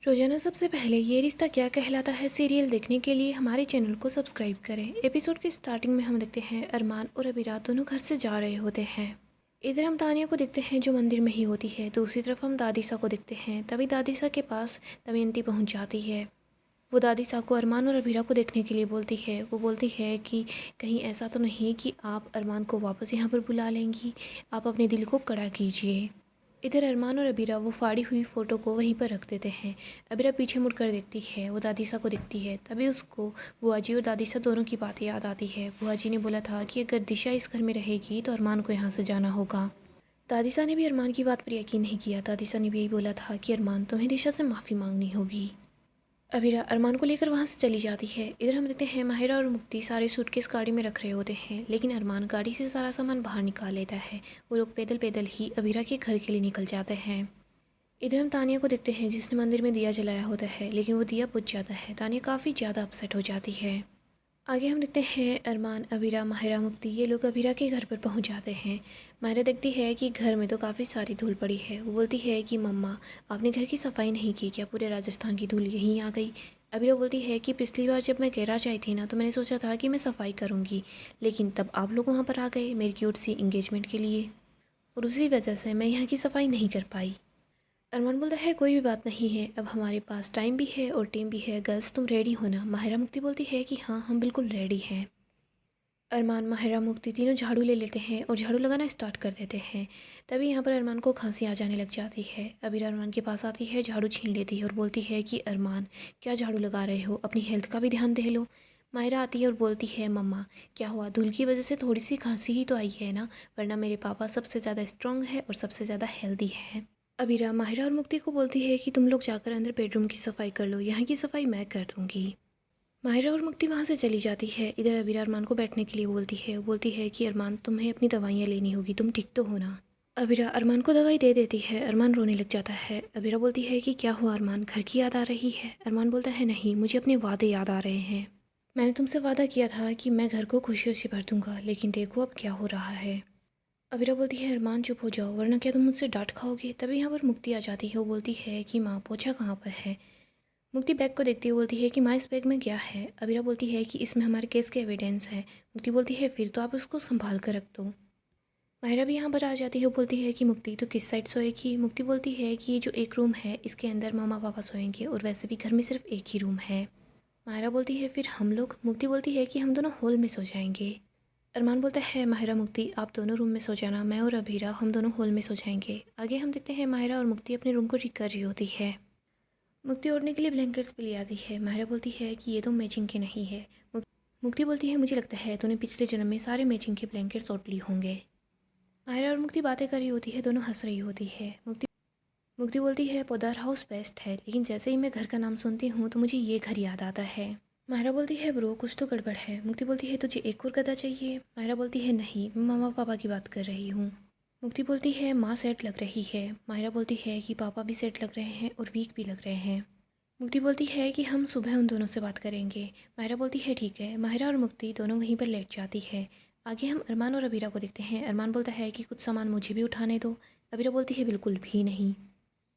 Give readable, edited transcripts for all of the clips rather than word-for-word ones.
रोजाना सबसे पहले ये रिश्ता क्या कहलाता है सीरियल देखने के लिए हमारे चैनल को सब्सक्राइब करें। एपिसोड के स्टार्टिंग में हम देखते हैं अरमान और अबीरा दोनों घर से जा रहे होते हैं। इधर हम तानिया को देखते हैं जो मंदिर में ही होती है। दूसरी तरफ हम दादीसा को देखते हैं। तभी दादीसा के पास दमयंती पहुंच जाती है। वो दादीसा को अरमान और अबीरा को देखने के लिए बोलती है। वो बोलती है कि कहीं ऐसा तो नहीं कि आप अरमान को वापस यहाँ पर बुला लेंगी। आप अपने दिल को कड़ा कीजिए। इधर अरमान और अबीरा वो फाड़ी हुई फ़ोटो को वहीं पर रख देते हैं। अबीरा पीछे मुड़कर देखती है। वो दादीसा को दिखती है। तभी उसको बुआ जी और दादीसा दोनों की बातें याद आती है। बुआ जी ने बोला था कि अगर दिशा इस घर में रहेगी तो अरमान को यहाँ से जाना होगा। दादीसा ने भी अरमान की बात पर यकीन नहीं किया। दादीसा ने भी यही बोला था कि अरमान तुम्हें दिशा से माफ़ी मांगनी होगी। अबीरा अरमान को लेकर वहाँ से चली जाती है। इधर हम देखते हैं माहिरा और मुक्ति सारे सूटकेस गाड़ी में रख रहे होते हैं, लेकिन अरमान गाड़ी से सारा सामान बाहर निकाल लेता है। वो लोग पैदल पैदल ही अबीरा के घर के लिए निकल जाते हैं। इधर हम तानिया को देखते हैं जिसने मंदिर में दिया जलाया होता है, लेकिन वो दिया बुझ जाता है। तानिया काफ़ी ज़्यादा अपसेट हो जाती है। आगे हम देखते हैं अरमान, अबीरा, माहिरा, मुक्ति ये लोग अबीरा के घर पर पहुंच जाते हैं। माहिरा देखती है कि घर में तो काफ़ी सारी धूल पड़ी है। वो बोलती है कि मम्मा आपने घर की सफाई नहीं की क्या? पूरे राजस्थान की धूल यहीं आ गई। अबीरा बोलती है कि पिछली बार जब मैं गैराज आई थी ना तो मैंने सोचा था कि मैं सफाई करूँगी, लेकिन तब आप लोग वहाँ पर आ गए मेरी क्यूट सी इंगेजमेंट के लिए, और उसी वजह से मैं यहाँ की सफाई नहीं कर पाई। अरमान बोलता है कोई भी बात नहीं है, अब हमारे पास टाइम भी है और टीम भी है। गर्ल्स तुम रेडी हो ना? माहिरा मुक्ति बोलती है कि हाँ हम बिल्कुल रेडी हैं। अरमान, माहिरा, मुक्ति तीनों झाड़ू ले लेते हैं और झाड़ू लगाना स्टार्ट कर देते हैं। तभी यहाँ पर अरमान को खांसी आ जाने लग जाती है। अबीरा अरमान के पास आती है, झाड़ू छीन लेती है और बोलती है कि अरमान क्या झाड़ू लगा रहे हो, अपनी हेल्थ का भी ध्यान दे लो। माहिरा आती है और बोलती है मम्मा क्या हुआ, धूल की वजह से थोड़ी सी खांसी ही तो आई है ना, वरना मेरे पापा सबसे ज़्यादा स्ट्रांग है और सबसे ज़्यादा हेल्दी है। अबीरा माहिरा और मुक्ति को बोलती है कि तुम लोग जाकर अंदर बेडरूम की सफाई कर लो, यहाँ की सफाई मैं कर दूँगी। माहिरा और मुक्ति वहाँ से चली जाती है। इधर अबीरा अरमान को बैठने के लिए बोलती है। वो बोलती है कि अरमान तुम्हें अपनी दवाइयाँ लेनी होगी, तुम ठीक तो हो ना? अबीरा अरमान को दवाई दे देती है। अरमान रोने लग जाता है। अबीरा बोलती है कि क्या हुआ अरमान, घर की याद आ रही है? अरमान बोलता है नहीं, मुझे अपने वादे याद आ रहे हैं। मैंने तुमसे वादा किया था कि मैं घर को खुशियों से भर दूंगा, लेकिन देखो अब क्या हो रहा है। अबीरा बोलती है अरमान चुप हो जाओ वरना क्या तुम मुझसे डांट खाओगे? तभी यहाँ पर मुक्ति आ जाती है। वो बोलती है कि माँ पोछा कहाँ पर है? मुक्ति बैग को देखती हुई बोलती है कि माँ इस बैग में क्या है? अबीरा बोलती है कि इसमें हमारे केस के एविडेंस है। मुक्ति बोलती है फिर तो आप उसको संभाल कर रख दो। माहिरा भी यहाँ पर आ जाती है। वो बोलती है कि मुक्ति तो किस साइड सोएगी? मुक्ति बोलती है कि ये जो एक रूम है इसके अंदर मामा पापा सोएंगे, और वैसे भी घर में सिर्फ एक ही रूम है। माहिरा बोलती है फिर हम लोग? मुक्ति बोलती है कि हम दोनों हॉल में सो जाएंगे। अरमान बोलता है माहिरा मुक्ति आप दोनों रूम में सो जाना, मैं और अबीरा हम दोनों हॉल में सो जाएंगे। आगे हम देखते हैं माहिरा और मुक्ति अपने रूम को ठीक कर रही होती है। मुक्ति ओढ़ने के लिए ब्लैंकेट्स भी ले आती है। माहिरा बोलती है कि ये तो मैचिंग के नहीं है। मुक्ति बोलती है मुझे लगता है तूने पिछले जन्म में सारे मैचिंग के ब्लैंकेट्स ओढ़ लिए होंगे। माहिरा और मुक्ति बातें कर रही होती है, दोनों हंस रही होती है। मुक्ति बोलती है पौधार हाउस बेस्ट है, लेकिन जैसे ही मैं घर का नाम सुनती हूँ तो मुझे ये घर याद आता है। माहिरा बोलती है ब्रो कुछ तो गड़बड़ है। मुक्ति बोलती है तुझे एक और गधा चाहिए? माहिरा बोलती है नहीं, मैं मामा पापा की बात कर रही हूँ। मुक्ति बोलती है माँ सेट लग रही है। माहिरा बोलती है कि पापा भी सेट लग रहे हैं और वीक भी लग रहे हैं। मुक्ति बोलती है कि हम सुबह उन दोनों से बात करेंगे। माहिरा बोलती है ठीक है। माहिरा और मुक्ति दोनों वहीं पर लेट जाती है। आगे हम अरमान और अबीरा को देखते हैं। अरमान बोलता है कि कुछ सामान मुझे भी उठाने दो। अबीरा बोलती है बिल्कुल भी नहीं।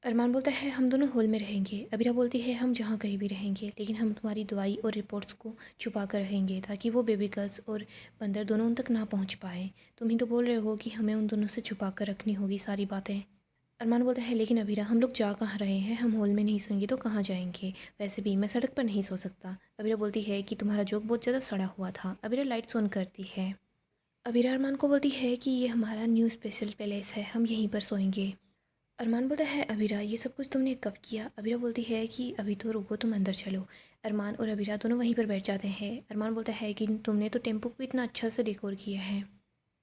अरमान बोलता है हम दोनों हॉल में रहेंगे। अबीरा बोलती है हम जहाँ कहीं भी रहेंगे, लेकिन हम तुम्हारी दवाई और रिपोर्ट्स को छुपा कर रहेंगे ताकि वो बेबी गर्ल्स और बंदर दोनों उन तक ना पहुँच पाए। तुम ही तो बोल रहे हो कि हमें उन दोनों से छुपा कर रखनी होगी सारी बातें। अरमान बोलता है लेकिन अबीरा हम लोग जा कहाँ रहे हैं, हम हॉल में नहीं सोएंगे तो कहाँ जाएंगे? वैसे भी मैं सड़क पर नहीं सो सकता। अबीरा बोलती है कि तुम्हारा जोक बहुत ज़्यादा सड़ा हुआ था। अबीरा लाइट्स ऑन करती है। अबीरा अरमान को बोलती है कि ये हमारा न्यू स्पेशल पैलेस है, हम यहीं पर सोएंगे। अरमान बोलता है अबीरा ये सब कुछ तुमने कब किया? अबीरा बोलती है कि अभी तो रुको, तुम अंदर चलो। अरमान और अबीरा दोनों वहीं पर बैठ जाते हैं। अरमान बोलता है कि तुमने तो टेम्पो को इतना अच्छा से डेकोर किया है।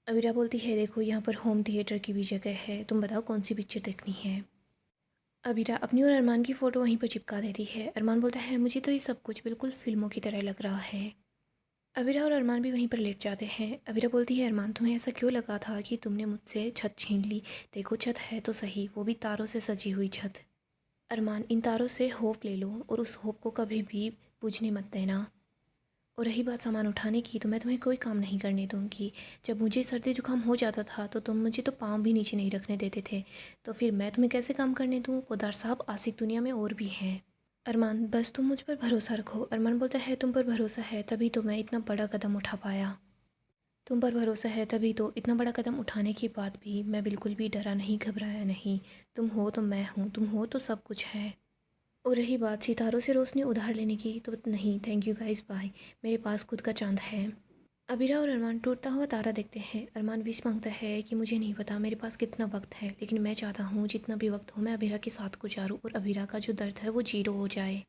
अबीरा बोलती है देखो यहाँ पर होम थिएटर की भी जगह है, तुम बताओ कौन सी पिक्चर देखनी है? अबीरा अपनी और अरमान की फ़ोटो वहीं पर चिपका देती है। अरमान बोलता है मुझे तो ये सब कुछ बिल्कुल फिल्मों की तरह लग रहा है। अबीरा और अरमान भी वहीं पर लेट जाते हैं। अबीरा बोलती है अरमान तुम्हें ऐसा क्यों लगा था कि तुमने मुझसे छत छीन ली? देखो छत है तो सही, वो भी तारों से सजी हुई छत। अरमान इन तारों से होप ले लो और उस होप को कभी भी बुझने मत देना। और रही बात सामान उठाने की, तो मैं तुम्हें कोई काम नहीं करने दूंगी। जब मुझे सर्दी जुकाम हो जाता था तो तुम मुझे तो पाँव भी नीचे नहीं रखने देते थे, तो फिर मैं तुम्हें कैसे काम करने दूँ? पोदार साहब, आशिक दुनिया में और भी हैं। अरमान, बस तुम मुझ पर भरोसा रखो। अरमान बोलता है, तुम पर भरोसा है तभी तो मैं इतना बड़ा कदम उठा पाया। तुम पर भरोसा है तभी तो इतना बड़ा कदम उठाने के बाद भी मैं बिल्कुल भी डरा नहीं, घबराया नहीं। तुम हो तो मैं हूँ, तुम हो तो सब कुछ है। और रही बात सितारों से रोशनी उधार लेने की, तो नहीं, थैंक यू गाइस, बाय। मेरे पास खुद का चांद है। अबीरा और अरमान टूटता हुआ तारा देखते हैं। अरमान विश मांगता है कि मुझे नहीं पता मेरे पास कितना वक्त है, लेकिन मैं चाहता हूँ जितना भी वक्त हो मैं अबीरा के साथ गुजारूँ और अबीरा का जो दर्द है वो जीरो हो जाए।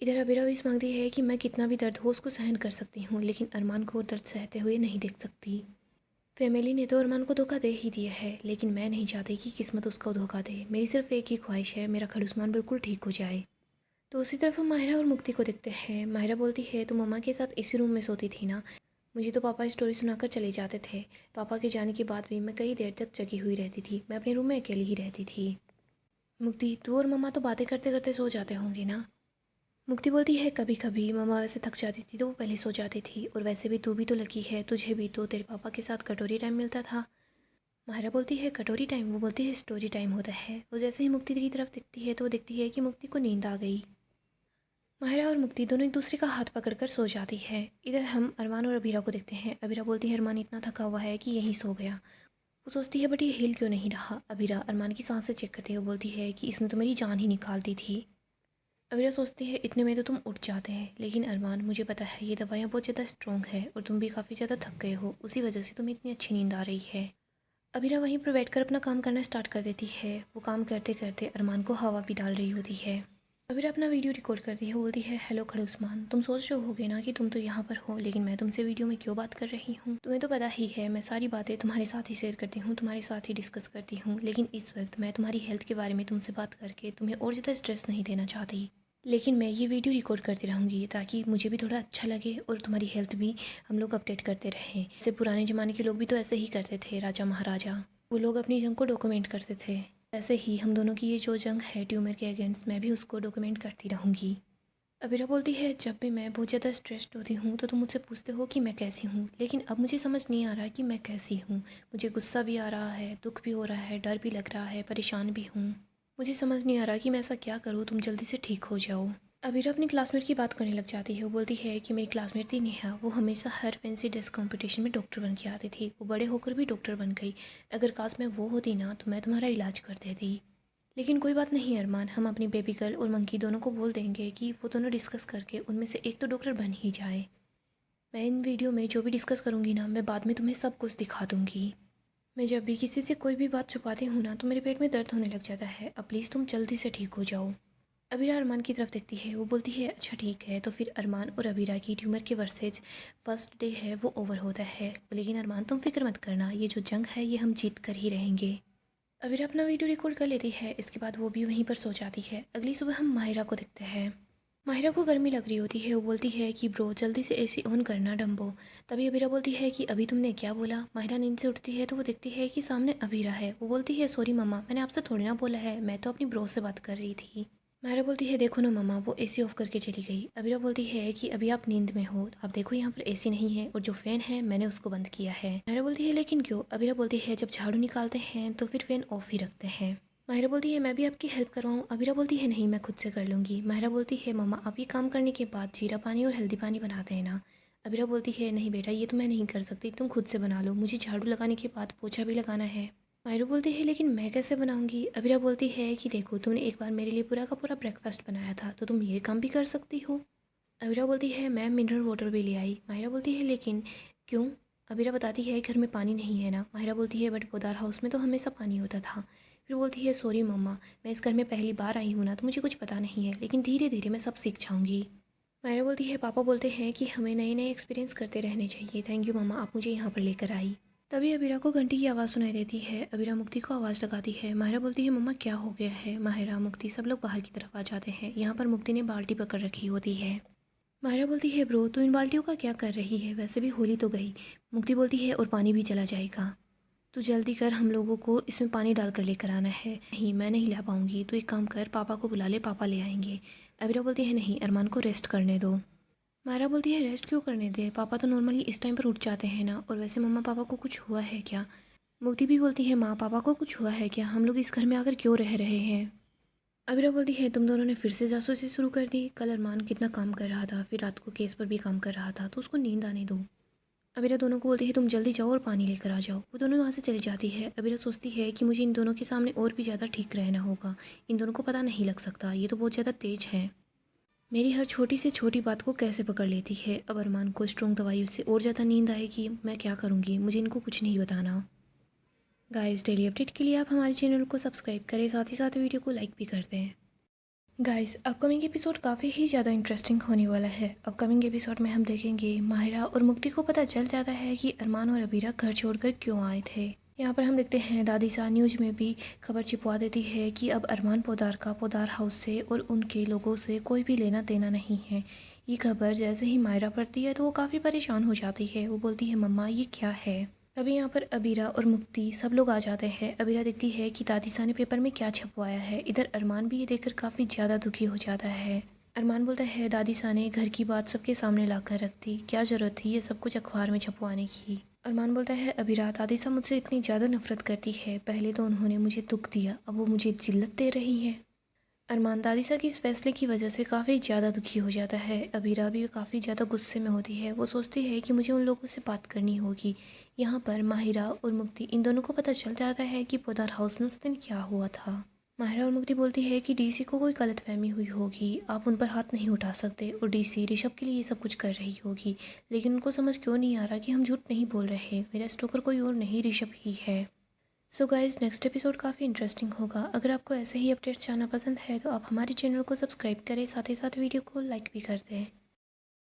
इधर अबीरा विश मांगती है कि मैं कितना भी दर्द हो उसको सहन कर सकती हूँ, लेकिन अरमान को दर्द सहते हुए नहीं देख सकती। फैमिली ने तो अरमान को धोखा दे ही दिया है, लेकिन मैं नहीं चाहती कि किस्मत उसको धोखा दे। मेरी सिर्फ एक ही ख्वाहिश है, मेरा खड़ूसमान बिल्कुल ठीक हो जाए। तो उसी तरफ हम माहिरा और मुक्ति को देखते हैं। माहिरा बोलती है, तुम मम्मा के साथ इसी रूम में सोती थी ना? मुझे तो पापा स्टोरी सुनाकर चले जाते थे। पापा के जाने के बाद भी मैं कई देर तक जगी हुई रहती थी। मैं अपने रूम में अकेली ही रहती थी। मुक्ति, तू और मम्मा तो बातें करते करते सो जाते होंगे ना? मुक्ति बोलती है, कभी कभी मम्मा वैसे थक जाती थी तो वो पहले सो जाती थी, और वैसे भी तू भी तो लकी है, तुझे भी तो तेरे पापा के साथ कटोरी टाइम मिलता था। माहिरा बोलती है, कटोरी टाइम? वो बोलती है स्टोरी टाइम होता है। वो जैसे ही मुक्ति की तरफ दिखती है तो वो दिखती है कि मुक्ति को नींद आ गई। माहिरा और मुक्ति दोनों एक दूसरे का हाथ पकड़कर सो जाती है। इधर हम अरमान और अबीरा को देखते हैं। अबीरा बोलती है, अरमान इतना थका हुआ है कि यहीं सो गया। वो सोचती है, बट ये हिल क्यों नहीं रहा? अबीरा अरमान की सांसें चेक करते हुए बोलती है कि इसने तो मेरी जान ही निकाल दी थी। अबीरा सोचती है, इतने में तो तुम उठ जाते हैं, लेकिन अरमान मुझे पता है ये दवाइयाँ बहुत ज़्यादा स्ट्रॉन्ग है और तुम भी काफ़ी ज़्यादा थक गए हो, उसी वजह से तुम्हें इतनी अच्छी नींद आ रही है। अबीरा वहीं पर बैठकर अपना काम करना स्टार्ट कर देती है। वो काम करते करते अरमान को हवा भी डाल रही होती है। अबीरा अपना वीडियो रिकॉर्ड करती है। बोलती है, हेलो खड़ूसमान, तुम सोच रहे होगे ना कि तुम तो यहाँ पर हो, लेकिन मैं तुमसे वीडियो में क्यों बात कर रही हूँ? तुम्हें तो पता ही है मैं सारी बातें तुम्हारे साथ ही शेयर करती हूँ, तुम्हारे साथ ही डिस्कस करती हूँ, लेकिन इस वक्त मैं तुम्हारी हेल्थ के बारे में तुमसे बात करके तुम्हें और ज़्यादा स्ट्रेस नहीं देना चाहती। लेकिन मैं ये वीडियो रिकॉर्ड करती रहूँगी ताकि मुझे भी थोड़ा अच्छा लगे और तुम्हारी हेल्थ भी हम लोग अपडेट करते रहें। जैसे पुराने ज़माने के लोग भी तो ऐसे ही करते थे, राजा महाराजा। वो लोग अपनी जंग को डॉक्यूमेंट करते थे। ऐसे ही हम दोनों की ये जो जंग है ट्यूमर के अगेंस्ट, मैं भी उसको डॉक्यूमेंट करती रहूँगी। अबीरा बोलती है, जब भी मैं बहुत ज़्यादा स्ट्रेस्ड होती हूँ तो तुम मुझसे पूछते हो कि मैं कैसी हूँ, लेकिन अब मुझे समझ नहीं आ रहा कि मैं कैसी हूँ। मुझे गुस्सा भी आ रहा है, दुख भी हो रहा है, डर भी लग रहा है, परेशान भी हूँ। मुझे समझ नहीं आ रहा कि मैं ऐसा क्या करूँ तुम जल्दी से ठीक हो जाओ। अबीरा अपनी क्लासमेट की बात करने लग जाती है। वो बोलती है कि मेरी क्लासमेट थी नेहा, वो हमेशा हर फैंसी ड्रेस कंपटीशन में डॉक्टर बन के आती थी। वो बड़े होकर भी डॉक्टर बन गई। अगर काश मैं वो होती ना तो मैं तुम्हारा इलाज कर देती। लेकिन कोई बात नहीं अरमान, हम अपनी बेबी गर्ल और मंकी दोनों को बोल देंगे कि वो दोनों डिस्कस करके उनमें से एक तो डॉक्टर बन ही जाए। मैं इन वीडियो में जो भी डिस्कस करूँगी ना, मैं बाद में तुम्हें सब कुछ दिखा दूँगी। मैं जब भी किसी से कोई भी बात छुपाती हूँ ना तो मेरे पेट में दर्द होने लग जाता है। अब प्लीज़ तुम जल्दी से ठीक हो जाओ। अबीरा अरमान की तरफ देखती है। वो बोलती है, अच्छा ठीक है। तो फिर अरमान और अबीरा की ट्यूमर के वर्सेज फर्स्ट डे है वो ओवर होता है। लेकिन अरमान तुम फिक्र मत करना, ये जो जंग है ये हम जीत कर ही रहेंगे। अबीरा अपना वीडियो रिकॉर्ड कर लेती है। इसके बाद वो भी वहीं पर सो जाती है। अगली सुबह हम माहिरा को देखते हैं। माहिरा को गर्मी लग रही होती है। वो बोलती है कि ब्रो जल्दी से एसी ऑन करना डम्बो। तभी अबीरा बोलती है कि अभी तुमने क्या बोला? माहिरा नींद से उठती है तो वो देखती है कि सामने अबीरा है। वो बोलती है, सॉरी मम्मा, मैंने आपसे थोड़ी ना बोला है, मैं तो अपनी ब्रो से बात कर रही थी। माहिरा बोलती है, देखो ना मम्मा, वो एसी ऑफ करके चली गई। अबीरा बोलती है कि अभी आप नींद में हो, आप देखो यहाँ पर एसी नहीं है और जो फ़ैन है मैंने उसको बंद किया है। माहिरा बोलती है, लेकिन क्यों? अबीरा बोलती है, जब झाड़ू निकालते हैं तो फिर फ़ैन ऑफ ही रखते हैं। माहिरा बोलती है, मैं भी आपकी हेल्प करवाऊँ? अबीरा बोलती है, नहीं, मैं खुद से कर लूँगी। माहिरा बोलती है, मम्मा आप ये काम करने के बाद जीरा पानी और हल्दी पानी बनाते हैं ना? अबीरा बोलती है, नहीं बेटा, ये तो मैं नहीं कर सकती, तुम खुद से बना लो, मुझे झाड़ू लगाने के बाद पोछा भी लगाना है। माहिरा बोलती है, लेकिन मैं कैसे बनाऊंगी? अबीरा बोलती है कि देखो, तुमने एक बार मेरे लिए पूरा का पूरा ब्रेकफास्ट बनाया था, तो तुम ये काम भी कर सकती हो। अबीरा बोलती है, मैं मिनरल वाटर भी ले आई। माहिरा बोलती है, लेकिन क्यों? अबीरा बताती है, घर में पानी नहीं है ना। माहिरा बोलती है, बट पोदार हाउस में तो हमेशा पानी होता था। फिर बोलती है, सॉरी मम्मा, मैं इस घर में पहली बार आई हूँ ना, तो मुझे कुछ पता नहीं है, लेकिन धीरे धीरे मैं सब सीख जाऊँगी। माहिरा बोलती है, पापा बोलते हैं कि हमें नए नए एक्सपीरियंस करते रहने चाहिए। थैंक यू मम्मा, आप मुझे यहाँ पर लेकर आई। तभी अबीरा को घंटी की आवाज़ सुनाई देती है। अबीरा मुक्ति को आवाज़ लगाती है। माहिरा बोलती है, मम्मा क्या हो गया है? माहिरा, मुक्ति सब लोग बाहर की तरफ आ जाते हैं। यहाँ पर मुक्ति ने बाल्टी पकड़ रखी होती है। माहिरा बोलती है, ब्रो तू इन बाल्टियों का क्या कर रही है? वैसे भी होली तो गई। मुक्ति बोलती है, और पानी भी चला जाएगा। तू जल्दी कर, हम लोगों को इसमें पानी डाल कर लेकर आना है। नहीं, मैं नहीं ला पाऊँगी, तू एक काम कर, पापा को बुला ले, पापा ले आएंगे। अबीरा बोलती है, नहीं, अरमान को रेस्ट करने दो। मायरा बोलती है रेस्ट क्यों करने दे, पापा तो नॉर्मली इस टाइम पर उठ जाते हैं ना, और वैसे मम्मा पापा को कुछ हुआ है क्या। मुक्ति भी बोलती है माँ पापा को कुछ हुआ है क्या, हम लोग इस घर में आकर क्यों रह रहे हैं। अबीरा बोलती है तुम दोनों ने फिर से जासूसी शुरू कर दी, कल अरमान कितना काम कर रहा था, फिर रात को केस पर भी काम कर रहा था, तो उसको नींद आने दो। अबीरा दोनों को बोलती है तुम जल्दी जाओ और पानी लेकर आ जाओ। वो दोनों वहाँ से चली जाती है। अबीरा सोचती है कि मुझे इन दोनों के सामने और भी ज़्यादा ठीक रहना होगा, इन दोनों को पता नहीं लग सकता, ये तो बहुत ज़्यादा तेज है, मेरी हर छोटी से छोटी बात को कैसे पकड़ लेती है। अब अरमान को स्ट्रॉन्ग दवाइयों से और ज़्यादा नींद आएगी, मैं क्या करूँगी, मुझे इनको कुछ नहीं बताना। गाइस डेली अपडेट के लिए आप हमारे चैनल को सब्सक्राइब करें, साथ ही साथ वीडियो को लाइक भी कर दें। गाइस अपकमिंग एपिसोड काफ़ी ही ज़्यादा इंटरेस्टिंग होने वाला है। अपकमिंग एपिसोड में हम देखेंगे माहिरा और मुक्ति को पता चल जाता है कि अरमान और अबीरा घर छोड़कर क्यों आए थे। यहाँ पर हम देखते हैं दादी सा न्यूज़ में भी खबर छिपवा देती है कि अब अरमान पोदार का पोदार हाउस से और उनके लोगों से कोई भी लेना देना नहीं है। ये खबर जैसे ही मायरा पढ़ती है तो वो काफ़ी परेशान हो जाती है। वो बोलती है मम्मा ये क्या है। तभी यहाँ पर अबीरा और मुक्ति सब लोग आ जाते हैं। अबीरा देखती है कि दादीसा ने पेपर में क्या छपवाया है। इधर अरमान भी ये देखकर काफ़ी ज़्यादा दुखी हो जाता है। अरमान बोलता है दादीसा ने घर की बात सबके सामने लाकर रख दी, क्या ज़रूरत थी ये सब कुछ अखबार में छपवाने की। अरमान बोलता है अबीरा दादीसा मुझसे इतनी ज़्यादा नफरत करती है, पहले तो उन्होंने मुझे दुख दिया, अब वो मुझे जिल्लत दे रही हैं। अरमान दादीसा की इस फैसले की वजह से काफ़ी ज़्यादा दुखी हो जाता है। अबीरा भी काफ़ी ज़्यादा गुस्से में होती है। वो सोचती है कि मुझे उन लोगों से बात करनी होगी। यहाँ पर माहिरा और मुक्ति इन दोनों को पता चल जाता है कि पोदार हाउस में उस दिन क्या हुआ था। माहिरा और मुक्ति बोलती है कि डीसी को कोई गलतफहमी हुई होगी, आप उन पर हाथ नहीं उठा सकते, और डीसी ऋषभ के लिए ये सब कुछ कर रही होगी। लेकिन उनको समझ क्यों नहीं आ रहा कि हम झूठ नहीं बोल रहे, मेरा स्टोकर कोई और नहीं ऋषभ ही है। सो गाइज़ नेक्स्ट एपिसोड काफ़ी इंटरेस्टिंग होगा। अगर आपको ऐसे ही अपडेट्स जानना पसंद है तो आप हमारे चैनल को सब्सक्राइब करें, साथ ही साथ वीडियो को लाइक भी कर दें।